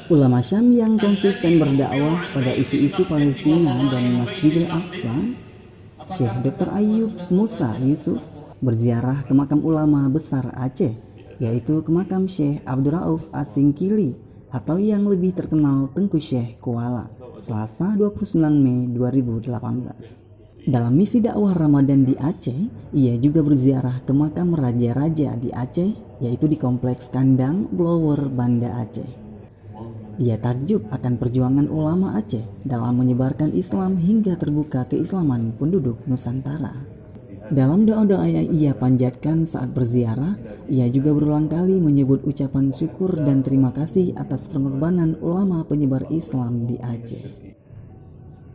Ulama Syam yang konsisten berdakwah pada isu-isu Palestina dan Masjidil Aqsa, Syekh Dr. Ayyub Musa Yusuf berziarah ke makam ulama besar Aceh, yaitu ke makam Syekh Abdurrauf As-Singkili atau yang lebih terkenal Tengku Syekh Kuala, Selasa 29 Mei 2018. Dalam misi dakwah Ramadan di Aceh, ia juga berziarah ke makam raja-raja di Aceh, yaitu di Kompleks Kandang Blower Banda Aceh. Ia takjub akan perjuangan ulama Aceh dalam menyebarkan Islam hingga terbuka keislaman penduduk Nusantara. Dalam doa-doa yang ia panjatkan saat berziarah, ia juga berulang kali menyebut ucapan syukur dan terima kasih atas pengorbanan ulama penyebar Islam di Aceh.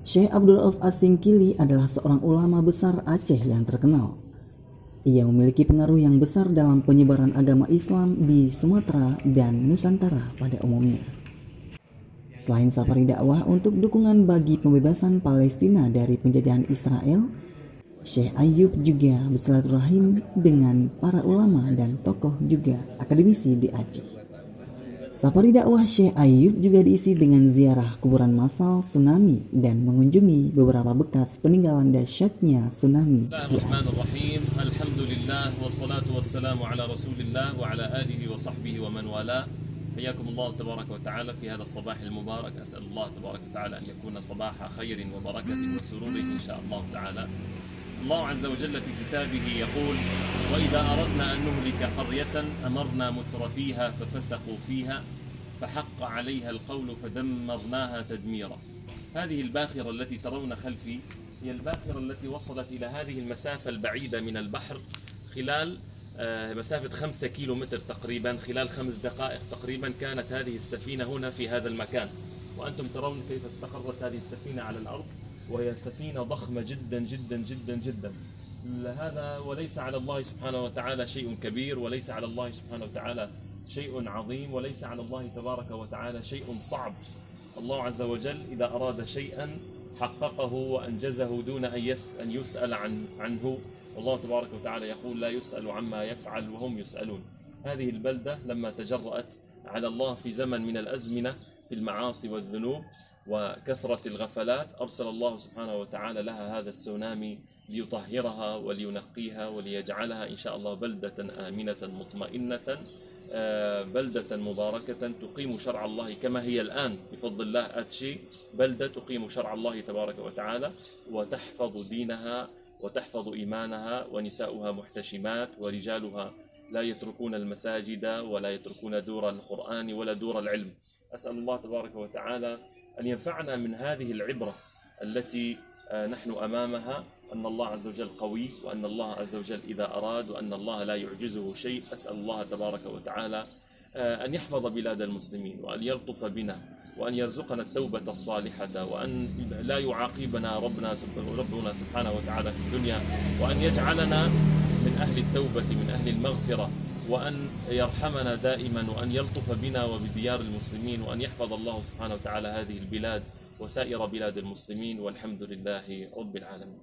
Syekh Abdurrauf As-Singkili adalah seorang ulama besar Aceh yang terkenal. Ia memiliki pengaruh yang besar dalam penyebaran agama Islam di Sumatera dan Nusantara pada umumnya. Selain safari dakwah untuk dukungan bagi pembebasan Palestina dari penjajahan Israel, Syekh Ayyub juga bersilaturahim dengan para ulama dan tokoh juga akademisi di Aceh. Safari dakwah Syekh Ayyub juga diisi dengan ziarah kuburan massal tsunami dan mengunjungi beberapa bekas peninggalan dahsyatnya tsunami di Aceh. Alhamdulillah wassalatu wassalamu ala Rasulillah wa ala alihi wa sahbihi wa man wala. حياكم الله تبارك وتعالى في هذا الصباح المبارك. أسأل الله تبارك وتعالى أن يكون صباح خير وبركة وسرور إن شاء الله تعالى. الله عز وجل في كتابه يقول: وإذا أردنا أن نهلك قرية أمرنا مترفيها ففسقوا فيها فحق عليها القول فدمرناها تدميرا. هذه الباخرة التي ترون خلفي هي الباخرة التي وصلت إلى هذه المسافة البعيدة من البحر خلال مسافة 5 كيلومتر تقريبا. خلال 5 دقائق تقريبا كانت هذه السفينة هنا في هذا المكان، وأنتم ترون كيف استقرت هذه السفينة على الأرض، وهي سفينة ضخمة جدا جدا جدا جدا. هذا وليس على الله سبحانه وتعالى شيء كبير، وليس على الله سبحانه وتعالى شيء عظيم، وليس على الله تبارك وتعالى شيء صعب. الله عز وجل إذا أراد شيئا حققه وأنجزه دون أن يسأل عنه. والله تبارك وتعالى يقول: لا يسأل عما يفعل وهم يسألون. هذه البلدة لما تجرأت على الله في زمن من الأزمنة في المعاصي والذنوب وكثرة الغفلات، أرسل الله سبحانه وتعالى لها هذا السونامي ليطهرها ولينقيها وليجعلها إن شاء الله بلدة آمنة مطمئنة، بلدة مباركة تقيم شرع الله كما هي الآن بفضل الله. أتشي بلدة تقيم شرع الله تبارك وتعالى وتحفظ دينها وتحفظ إيمانها، ونساؤها محتشمات، ورجالها لا يتركون المساجد ولا يتركون دور القرآن ولا دور العلم. أسأل الله تبارك وتعالى أن ينفعنا من هذه العبرة التي نحن أمامها، أن الله عز وجل قوي، وأن الله عز وجل إذا أراد، وأن الله لا يعجزه شيء. أسأل الله تبارك وتعالى أن يحفظ بلاد المسلمين، وأن يلطف بنا، وأن يرزقنا التوبة الصالحة، وأن لا يعاقبنا ربنا سبحانه وتعالى في الدنيا، وأن يجعلنا من أهل التوبة، من أهل المغفرة، وأن يرحمنا دائما، وأن يلطف بنا وبديار المسلمين، وأن يحفظ الله سبحانه وتعالى هذه البلاد وسائر بلاد المسلمين، والحمد لله رب العالمين.